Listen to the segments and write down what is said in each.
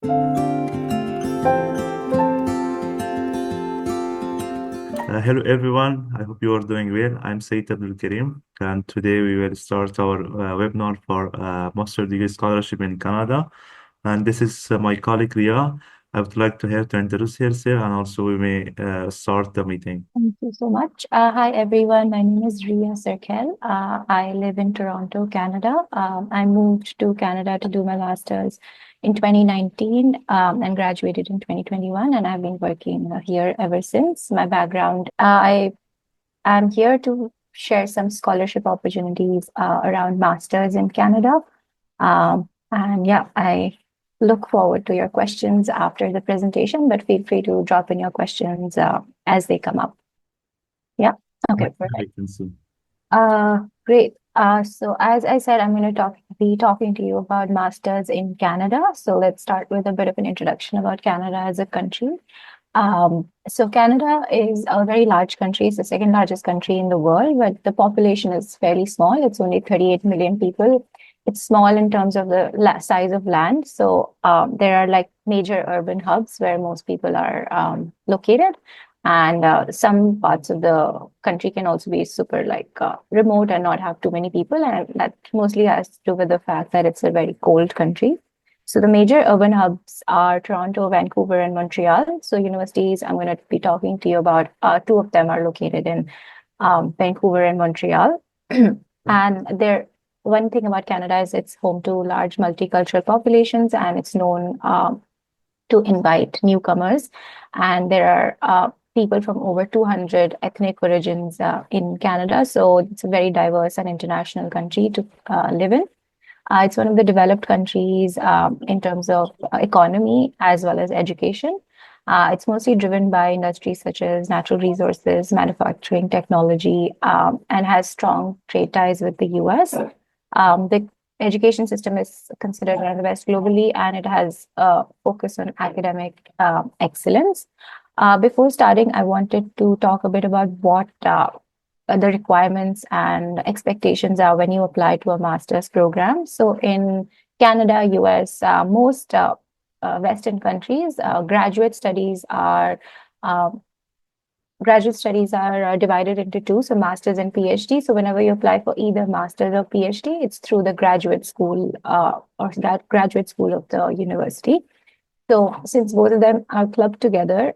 Hello everyone, I hope you are doing well. I'm Sayyid Abdul Karim, and today we will start our webinar for Master Degree Scholarship in Canada. And this is my colleague Ria. I would like to her to introduce herself, and also we may start the meeting. Thank you so much. Hi, everyone. My name is Ria Serkel. I live in Toronto, Canada. I moved to Canada to do my master's in 2019 and graduated in 2021, and I've been working here ever since. My background, I am here to share some scholarship opportunities around masters in Canada. And yeah, I look forward to your questions after the presentation, but feel free to drop in your questions as they come up. Yeah. Okay, I perfect. can see. Great. So as I said, I'm going to be talking to you about masters in Canada. So let's start with a bit of an introduction about Canada as a country. So Canada is a very large country. It's the second largest country in the world, but the population is fairly small. It's only 38 million people. It's small in terms of the size of land. So there are like major urban hubs where most people are located. And some parts of the country can also be super remote and not have too many people. And that mostly has to do with the fact that it's a very cold country. So the major urban hubs are Toronto, Vancouver, and Montreal. So universities, I'm going to be talking to you about, two of them are located in Vancouver and Montreal. And one thing about Canada is it's home to large multicultural populations, and it's known to invite newcomers. And there are people from over 200 ethnic origins in Canada. So it's a very diverse and international country to live in. It's one of the developed countries in terms of economy as well as education. It's mostly driven by industries such as natural resources, manufacturing, technology, and has strong trade ties with the US. The education system is considered one of the best globally, and it has a focus on academic excellence. Before starting, I wanted to talk a bit about what the requirements and expectations are when you apply to a master's program. So in Canada, US, most Western countries, graduate studies are divided into two, so master's and PhD. So whenever you apply for either master's or PhD, it's through the graduate school or that graduate school of the university. So since both of them are clubbed together,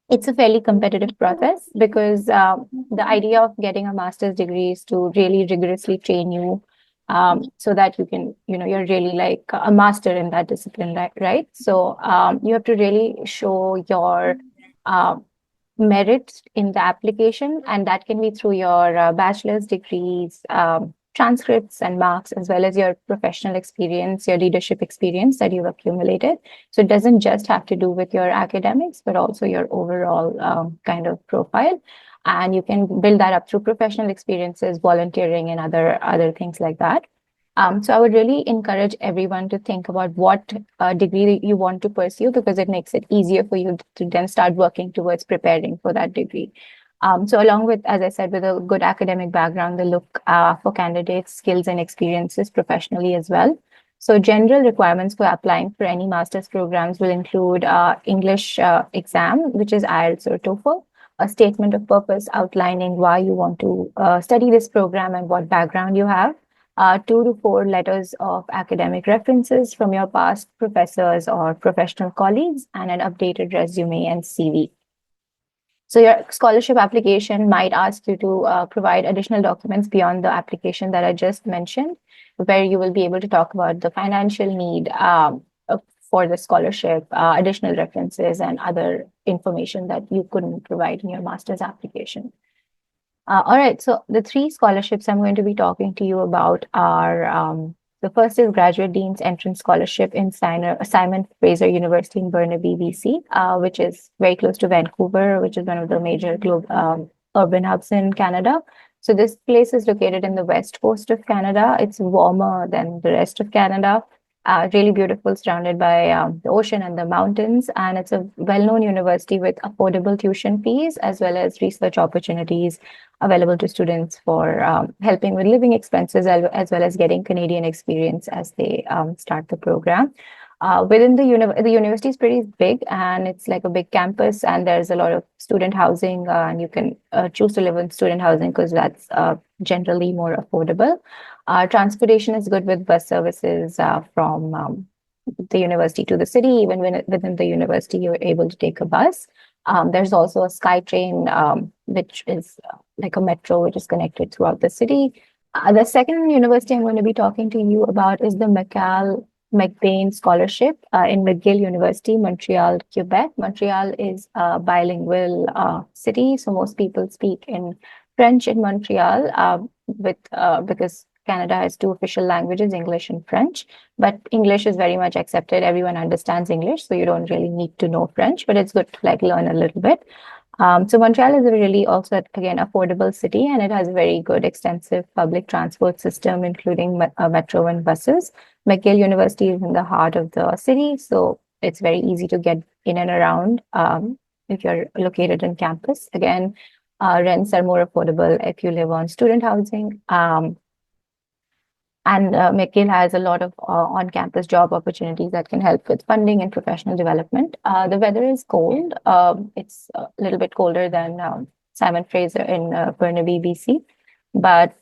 it's a fairly competitive process because the idea of getting a master's degree is to really rigorously train you so that you can, you're really like a master in that discipline, right? So you have to really show your merit in the application, and that can be through your bachelor's degrees, transcripts and marks, as well as your professional experience, your leadership experience that you've accumulated. So it doesn't just have to do with your academics, but also your overall kind of profile. And you can build that up through professional experiences, volunteering, and other things like that. So I would really encourage everyone to think about what degree you want to pursue, because it makes it easier for you to then start working towards preparing for that degree. So along with, as I said, with a good academic background, they look for candidates' skills and experiences professionally as well. So general requirements for applying for any master's programs will include English exam, which is IELTS or TOEFL, a statement of purpose outlining why you want to study this program and what background you have, 2 to 4 letters of academic references from your past professors or professional colleagues, and an updated resume and CV. So your scholarship application might ask you to provide additional documents beyond the application that I just mentioned, where you will be able to talk about the financial need for the scholarship, additional references, and other information that you couldn't provide in your master's application. All right, so the 3 scholarships I'm going to be talking to you about are the first is Graduate Dean's Entrance Scholarship in Simon Fraser University in Burnaby, BC, which is very close to Vancouver, which is one of the major urban hubs in Canada. So this place is located in the west coast of Canada. It's warmer than the rest of Canada. Really beautiful, surrounded by the ocean and the mountains. And it's a well-known university with affordable tuition fees, as well as research opportunities available to students for helping with living expenses, as well as getting Canadian experience as they start the program. Within the university is pretty big, and it's like a big campus, and there's a lot of student housing, and you can choose to live in student housing because that's generally more affordable. Transportation is good with bus services from the university to the city. Even when within the university, you're able to take a bus. There's also a SkyTrain, which is like a metro, which is connected throughout the city. The second university I'm going to be talking to you about is the McBain Scholarship in McGill University, Montreal, Quebec. Montreal is a bilingual city, so most people speak in French in Montreal because Canada has two official languages, English and French, but English is very much accepted. Everyone understands English, so you don't really need to know French, but it's good to like learn a little bit. So Montreal is a really also, again, affordable city, and it has a very good extensive public transport system, including metro and buses. McGill University is in the heart of the city, so it's very easy to get in and around if you're located in campus. Again, rents are more affordable if you live on student housing. And McGill has a lot of on-campus job opportunities that can help with funding and professional development. The weather is cold. It's a little bit colder than Simon Fraser in Burnaby, BC, but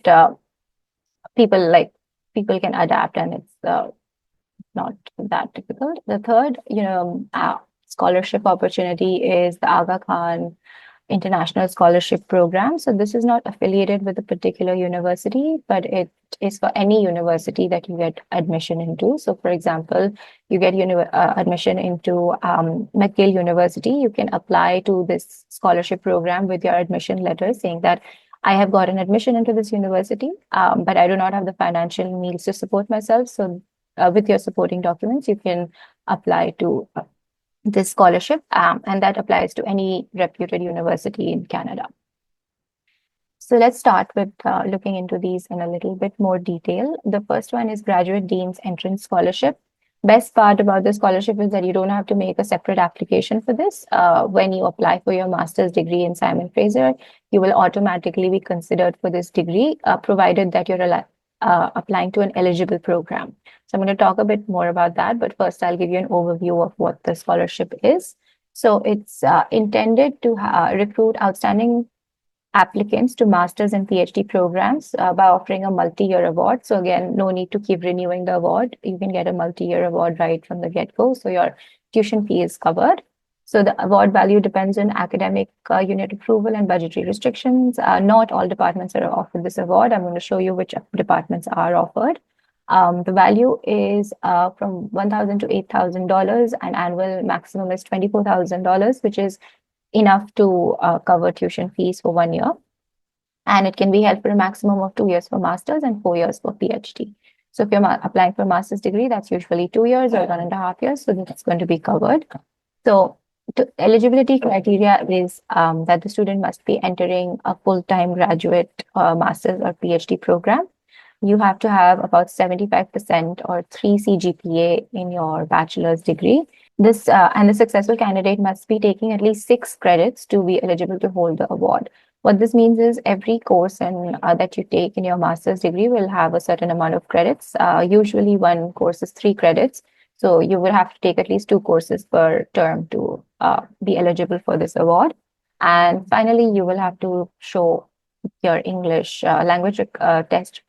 people can adapt, and it's not that difficult. The third, scholarship opportunity is the Aga Khan International Scholarship Program. So this is not affiliated with a particular university, but it is for any university that you get admission into. So for example, you get admission into McGill University, you can apply to this scholarship program with your admission letter saying that I have got an admission into this university, but I do not have the financial means to support myself. So with your supporting documents, you can apply to this scholarship, and that applies to any reputed university in Canada. So let's start with looking into these in a little bit more detail. The first one is Graduate Dean's Entrance Scholarship. Best part about the scholarship is that you don't have to make a separate application for this. When you apply for your master's degree in Simon Fraser, you will automatically be considered for this degree, provided that you're applying to an eligible program. So I'm going to talk a bit more about that, but first I'll give you an overview of what the scholarship is. So it's intended to recruit outstanding applicants to master's and PhD programs by offering a multi-year award. So again, no need to keep renewing the award. You can get a multi-year award right from the get-go. So your tuition fee is covered. So the award value depends on academic unit approval and budgetary restrictions. Not all departments are offered this award. I'm going to show you which departments are offered. The value is from $1,000 to $8,000, and annual maximum is $24,000, which is enough to cover tuition fees for 1 year. And it can be held for a maximum of 2 years for master's and 4 years for PhD. So if you're applying for a master's degree, that's usually 2 years or 1.5 years. So that's going to be covered. So eligibility criteria is that the student must be entering a full-time graduate master's or PhD program. You have to have about 75% or 3 CGPA in your bachelor's degree. This and the successful candidate must be taking at least 6 credits to be eligible to hold the award. What this means is every course that you take in your master's degree will have a certain amount of credits. Usually one course is 3 credits. So you will have to take at least 2 courses per term to be eligible for this award. And finally, you will have to show your English language test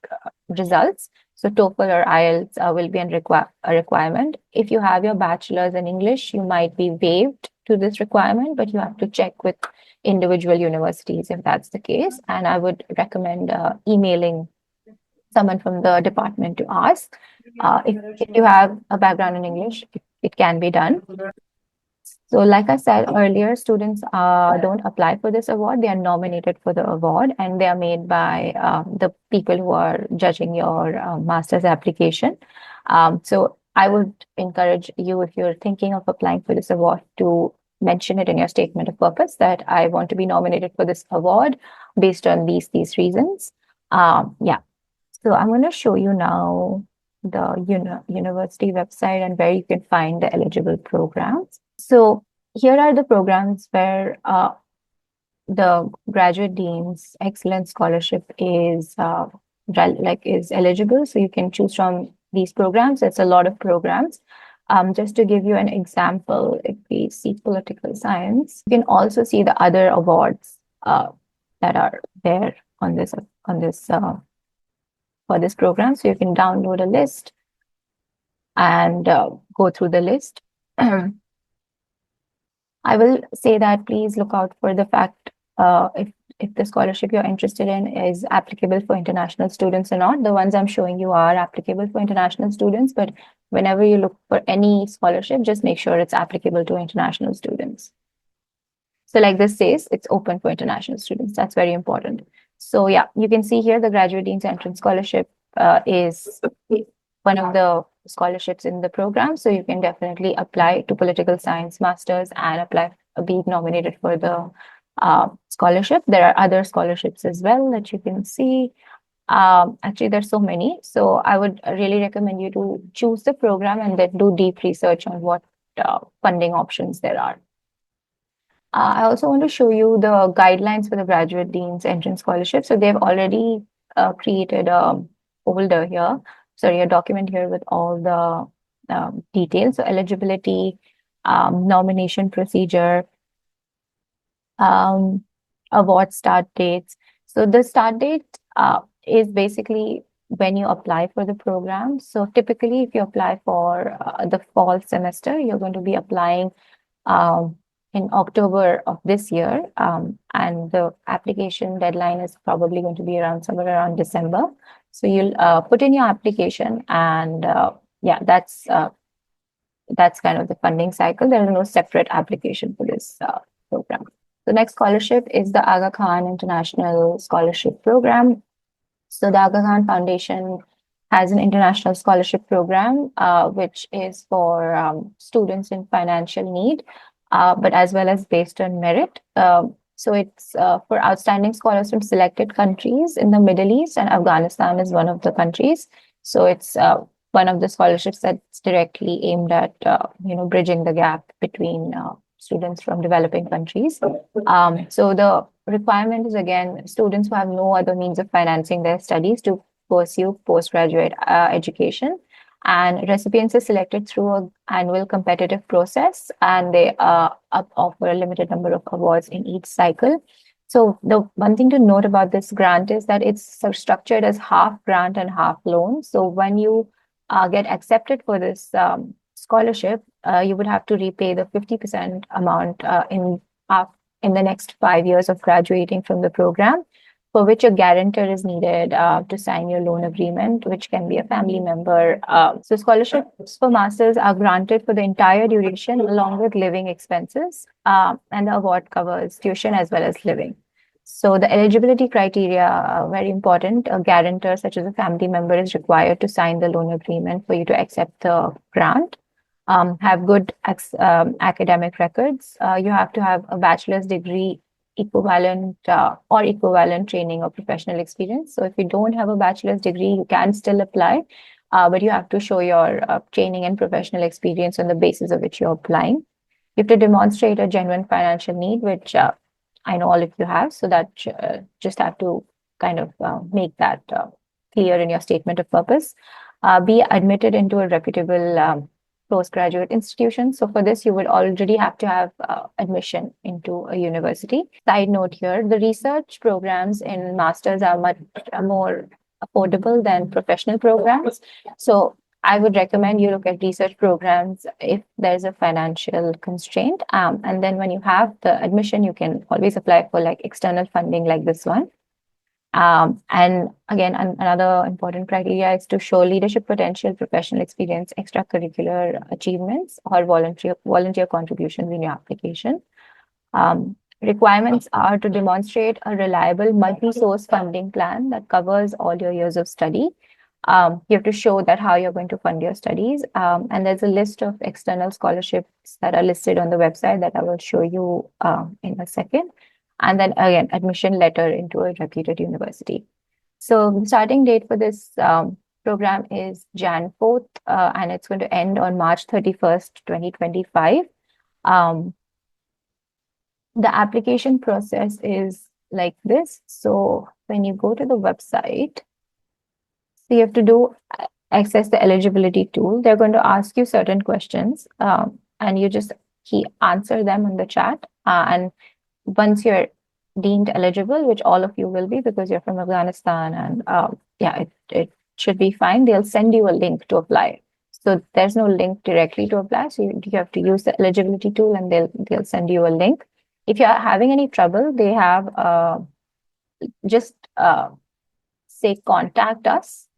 results. So TOEFL or IELTS will be a requirement. If you have your bachelor's in English, you might be waived to this requirement, but you have to check with individual universities if that's the case. And I would recommend emailing someone from the department to ask. If you have a background in English, it can be done. So like I said earlier, students don't apply for this award. They are nominated for the award, and they are made by the people who are judging your master's application. So I would encourage you, if you're thinking of applying for this award, to mention it in your statement of purpose that I want to be nominated for this award based on these reasons. Yeah. So I'm going to show you now the university website and where you can find the eligible programs. So here are the programs where the Graduate Dean's Excellence Scholarship is eligible. So you can choose from these programs. It's a lot of programs. Just to give you an example, if we see political science, you can also see the other awards that are there on this for this program. So you can download a list and go through the list. I will say that please look out for the fact if the scholarship you're interested in is applicable for international students or not. The ones I'm showing you are applicable for international students, but whenever you look for any scholarship, just make sure it's applicable to international students. So like this says, it's open for international students. That's very important. So yeah, you can see here the Graduate Dean's Entrance Scholarship is one of the scholarships in the program. So you can definitely apply to political science masters and be nominated for the scholarship. There are other scholarships as well that you can see. Actually, there's so many. So I would really recommend you to choose the program and then do deep research on what funding options there are. I also want to show you the guidelines for the Graduate Dean's Entrance Scholarship. So they've already created a folder here, a document here with all the details. So eligibility, nomination procedure, award start dates. So the start date is basically when you apply for the program. So typically, if you apply for the fall semester, you're going to be applying in October of this year, and the application deadline is probably going to be somewhere around December. So you'll put in your application, and yeah, that's kind of the funding cycle. There is no separate application for this program. The next scholarship is the Aga Khan International Scholarship Program. So the Aga Khan Foundation has an international scholarship program, which is for students in financial need, but as well as based on merit. So it's for outstanding scholars from selected countries in the Middle East, and Afghanistan is one of the countries. So it's one of the scholarships that's directly aimed at bridging the gap between students from developing countries. So the requirement is, again, students who have no other means of financing their studies to pursue postgraduate education. And recipients are selected through an annual competitive process, and they offer a limited number of awards in each cycle. So the one thing to note about this grant is that it's structured as half grant and half loan. So when you get accepted for this scholarship, you would have to repay the 50% amount in the next 5 years of graduating from the program, for which a guarantor is needed to sign your loan agreement, which can be a family member. So scholarships for masters are granted for the entire duration along with living expenses, and the award covers tuition as well as living. So the eligibility criteria are very important. A guarantor, such as a family member, is required to sign the loan agreement for you to accept the grant. Have good academic records. You have to have a bachelor's degree equivalent or equivalent training or professional experience. So if you don't have a bachelor's degree, you can still apply, but you have to show your training and professional experience on the basis of which you're applying. You have to demonstrate a genuine financial need, which I know all of you have. So that just have to kind of make that clear in your statement of purpose. Be admitted into a reputable postgraduate institution. So for this, you would already have to have admission into a university. Side note here, the research programs in masters are much more affordable than professional programs. So I would recommend you look at research programs if there's a financial constraint. And then when you have the admission, you can always apply for like external funding like this one. And again, another important criteria is to show leadership potential, professional experience, extracurricular achievements, or volunteer contributions in your application. Requirements are to demonstrate a reliable multi-source funding plan that covers all your years of study. You have to show that how you're going to fund your studies. And there's a list of external scholarships that are listed on the website that I will show you in a second. And then again, admission letter into a reputed university. So the starting date for this program is Jan 4th, and it's going to end on March 31st, 2025. The application process is like this. So when you go to the website, so you have to do access the eligibility tool. They're going to ask you certain questions, and you just answer them in the chat. And once you're deemed eligible, which all of you will be because you're from Afghanistan, and yeah, it should be fine. They'll send you a link to apply. So there's no link directly to apply. So you have to use the eligibility tool, and they'll send you a link. If you're having any trouble, they have just say contact us,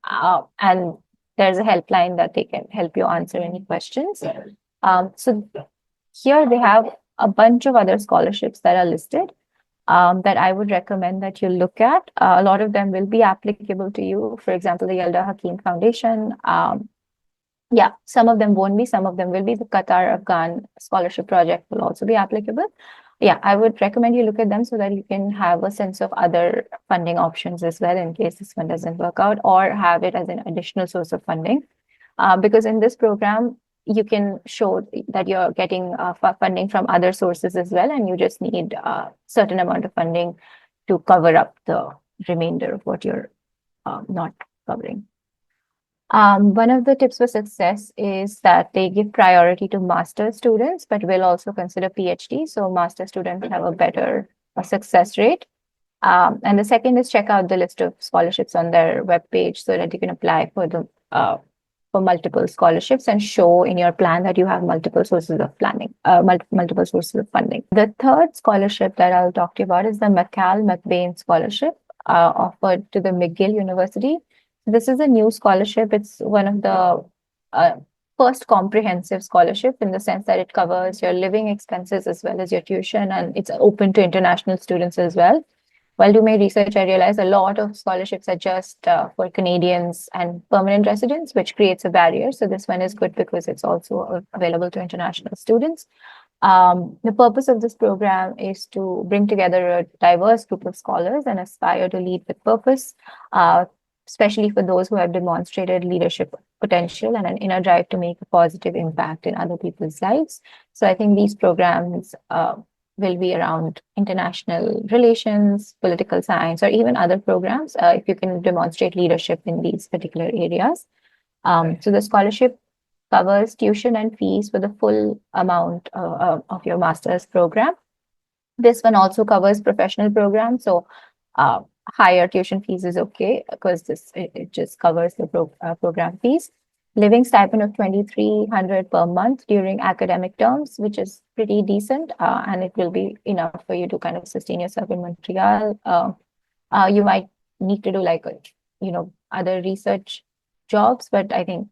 and there's a helpline that they can help you answer any questions. So here they have a bunch of other scholarships that are listed that I would recommend that you look at. A lot of them will be applicable to you. For example, the �YELDA Hakim Foundation. Yeah, some of them won't be, some of them will be. The Qatar Afghan Scholarship Project will also be applicable. Yeah, I would recommend you look at them so that you can have a sense of other funding options as well in case this one doesn't work out, or have it as an additional source of funding. Because in this program, you can show that you're getting funding from other sources as well, and you just need a certain amount of funding to cover up the remainder of what you're not covering. One of the tips for success is that they give priority to master's students, but will also consider PhD. So master students have a better success rate. And the second is check out the list of scholarships on their webpage so that you can apply for the for multiple scholarships and show in your plan that you have multiple sources of planning, multiple sources of funding. The third scholarship that I'll talk to you about is the 𝐭𝐚𝐬𝐭𝐞𝐫𝐬 Scholarship offered to the McGill University. This is a new scholarship. It's one of the first comprehensive scholarship in the sense that it covers your living expenses as well as your tuition, and it's open to international students as well. While doing my research, I realized a lot of scholarships are just for Canadians and permanent residents, which creates a barrier. So this one is good because it's also available to international students. The purpose of this program is to bring together a diverse group of scholars and aspire to lead with purpose, especially for those who have demonstrated leadership potential and an inner drive to make a positive impact in other people's lives. So I think these programs will be around international relations, political science, or even other programs if you can demonstrate leadership in these particular areas. So the scholarship covers tuition and fees for the full amount of your master's program. This one also covers professional programs. So higher tuition fees is okay because it just covers the program fees. Living stipend of 2,300 per month during academic terms, which is pretty decent, and it will be enough for you to kind of sustain yourself in Montreal. You might need to do like other research jobs, but I think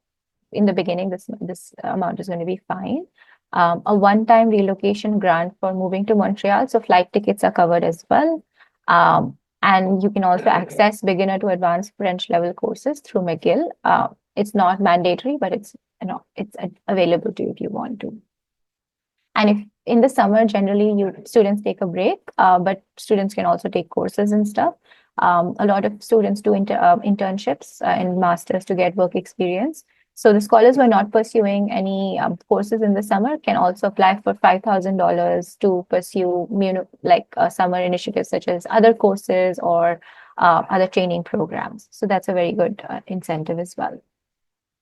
in the beginning this amount is going to be fine. A one-time relocation grant for moving to Montreal, so flight tickets are covered as well. And you can also access beginner to advanced French level courses through McGill. It's not mandatory, but it's available to you if you want to. And if in the summer, generally students take a break, but students can also take courses and stuff. A lot of students do internships in masters to get work experience. So the scholars who are not pursuing any courses in the summer can also apply for $5,000 to pursue summer initiatives such as other courses or other training programs. So that's a very good incentive as well.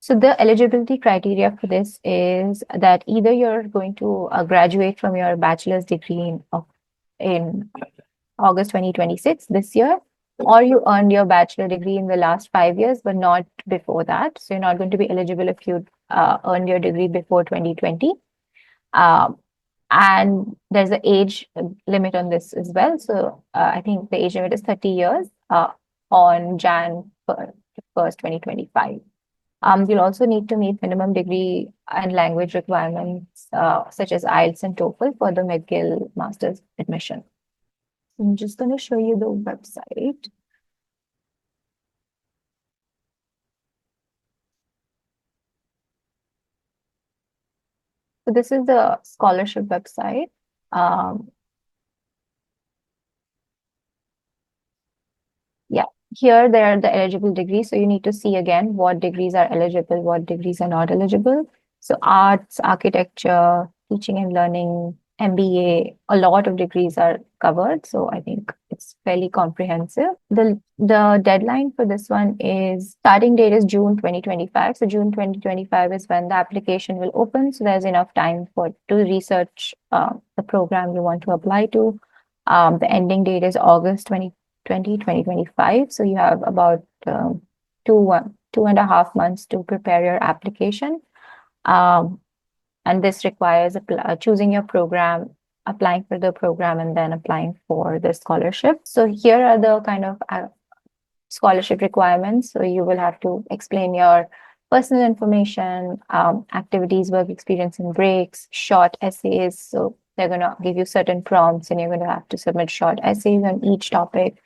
So the eligibility criteria for this is that either you're going to graduate from your bachelor's degree in August 2026, this year, or you earned your bachelor degree in the last 5 years, but not before that. So you're not going to be eligible if you earned your degree before 2020. And there's an age limit on this as well. So I think the age limit is 30 years on Jan 1st, 2025. You'll also need to meet minimum degree and language requirements such as IELTS and TOEFL for the McGill master's admission. I'm just going to show you the website. So this is the scholarship website. Yeah, here there are the eligible degrees. So you need to see again what degrees are eligible, what degrees are not eligible. So arts, architecture, teaching and learning, MBA, a lot of degrees are covered. So I think it's fairly comprehensive. The deadline for this one is, starting date is June 2025. So June 2025 is when the application will open. So there's enough time to research the program you want to apply to. The ending date is August 2025. So you have about 2.5 months to prepare your application. And this requires choosing your program, applying for the program, and then applying for the scholarship. So here are the kind of scholarship requirements. So you will have to explain your personal information, activities, work experience in breaks, short essays. So they're going to give you certain prompts and you're going to have to submit short essays on each topic,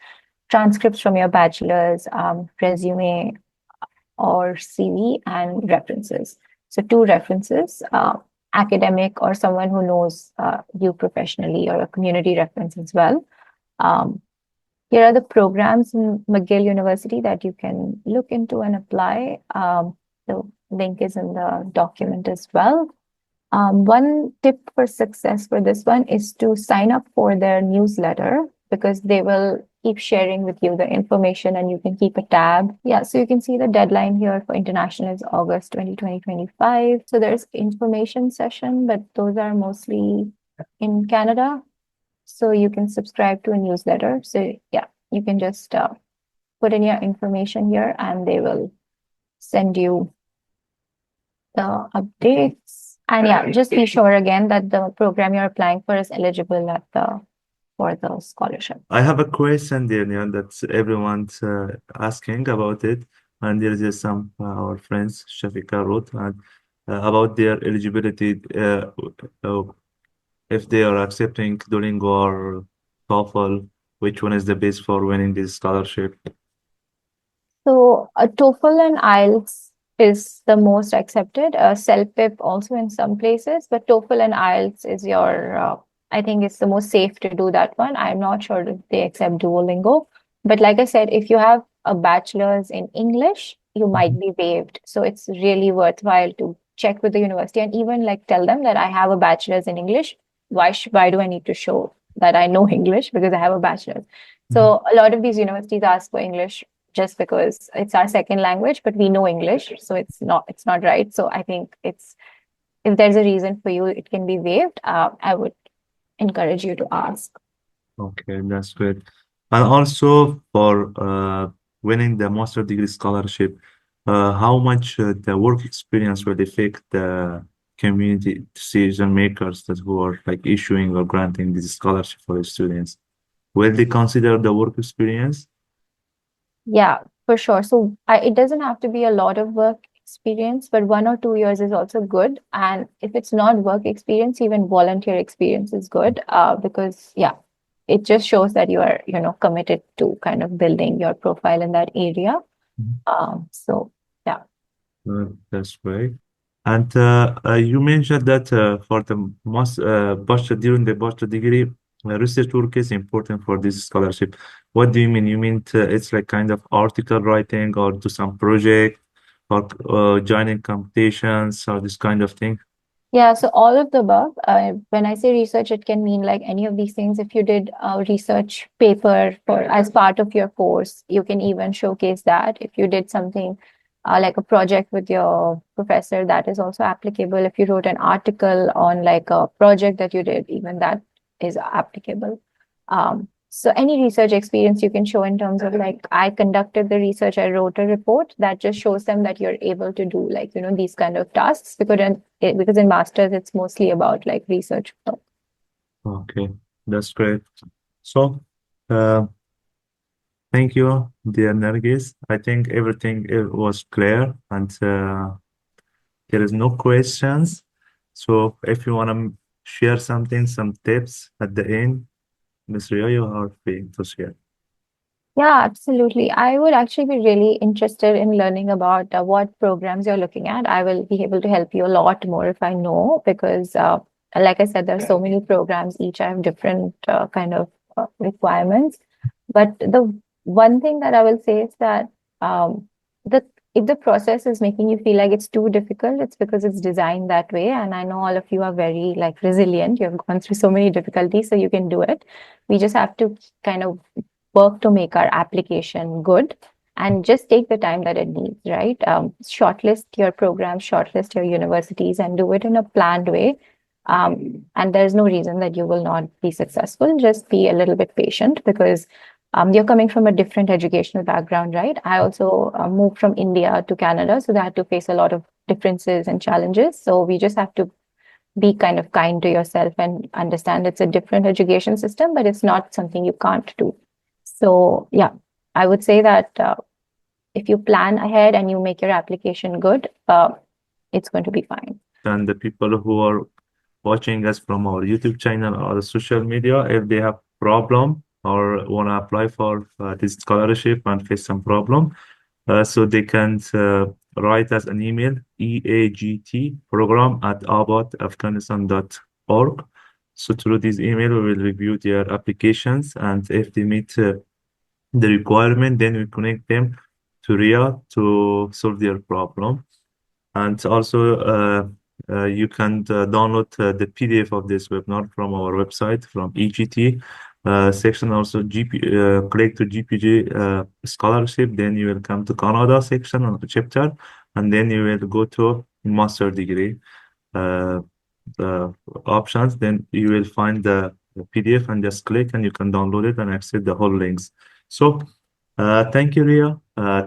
transcripts from your bachelor's, resume or CV, and references. So 2 references, academic or someone who knows you professionally, or a community reference as well. Here are the programs in McGill University that you can look into and apply. The link is in the document as well. One tip for success for this one is to sign up for their newsletter, because they will keep sharing with you the information and you can keep a tab. Yeah, so you can see the deadline here for international is August 2025. So there's information session, but those are mostly in Canada. So you can subscribe to a newsletter. So yeah, you can just put in your information here and they will send you the updates. And yeah, just be sure again that the program you're applying for is eligible for the scholarship. I have a question there, Nihan, that everyone's asking about it, and there is some our friends Shafika wrote about their eligibility, if they are accepting Duolingo or TOEFL, which one is the best for winning this scholarship? So TOEFL and IELTS is the most accepted. CELPIP also in some places, but TOEFL and IELTS is your I think it's the most safe to do that one. I'm not sure if they accept Duolingo. But like I said, if you have a bachelor's in English, you might be waived. So it's really worthwhile to check with the university and even like tell them that I have a bachelor's in English. Why do I need to show that I know English? Because I have a bachelor's. So a lot of these universities ask for English just because it's our second language, but we know English. So it's not right. So I think if there's a reason for you, it can be waived. I would encourage you to ask. Okay, that's good. And also for winning the master degree scholarship, how much the work experience will affect the community decision makers that who are like issuing or granting this scholarship for the students? Will they consider the work experience? Yeah, for sure. So it doesn't have to be a lot of work experience, but 1 or 2 years is also good. And if it's not work experience, even volunteer experience is good, because yeah, it just shows that you are, committed to kind of building your profile in that area. So yeah. That's great. And you mentioned that for the bachelor during the bachelor degree, research work is important for this scholarship. What do you mean? You mean it's like kind of article writing or do some project or joining competitions or this kind of thing? Yeah, so all of the above. When I say research, it can mean like any of these things. If you did a research paper as part of your course, you can even showcase that. If you did something like a project with your professor, that is also applicable. If you wrote an article on like a project that you did, even that is applicable. So any research experience you can show in terms of like, I conducted the research, I wrote a report, that just shows them that you're able to do like, these kind of tasks, because in masters, it's mostly about like research. Okay, that's great. So, thank you, dear Nargis. I think everything was clear and there is no questions. So if you want to share something, some tips at the end, Ms. Ria, you are free to share. Yeah, absolutely. I would actually be really interested in learning about what programs you're looking at. I will be able to help you a lot more if I know, because like I said, there are so many programs, each have different kind of requirements. But the one thing that I will say is that the if the process is making you feel like it's too difficult, it's because it's designed that way. And I know all of you are very like resilient. You've gone through so many difficulties, so you can do it. We just have to kind of work to make our application good and just take the time that it needs, right? Shortlist your programs, shortlist your universities, and do it in a planned way. And there's no reason that you will not be successful. Just be a little bit patient because you're coming from a different educational background, right? I also moved from India to Canada, so I had to face a lot of differences and challenges. So we just have to be kind of kind to yourself and understand it's a different education system, but it's not something you can't do. So yeah, I would say that if you plan ahead and you make your application good, it's going to be fine. And the people who are watching us from our YouTube channel or the social media, if they have problem or want to apply for this scholarship and face some problem, so they can write us an email, EAGT program@abotafghanistan.org. So through this email, we will review their applications, and if they meet the requirement, then we connect them to RIA to solve their problem. And also, you can download the PDF of this webinar from our website, from EGT section, also click to GPG scholarship. Then you will come to Canada section on the chapter, and then you will go to master degree the options. Then you will find the PDF and just click, and you can download it and access the whole links. So thank you, Ria.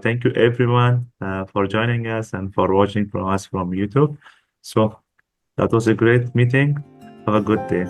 Thank you, everyone, for joining us and for watching from us from YouTube. So that was a great meeting. Have a good day.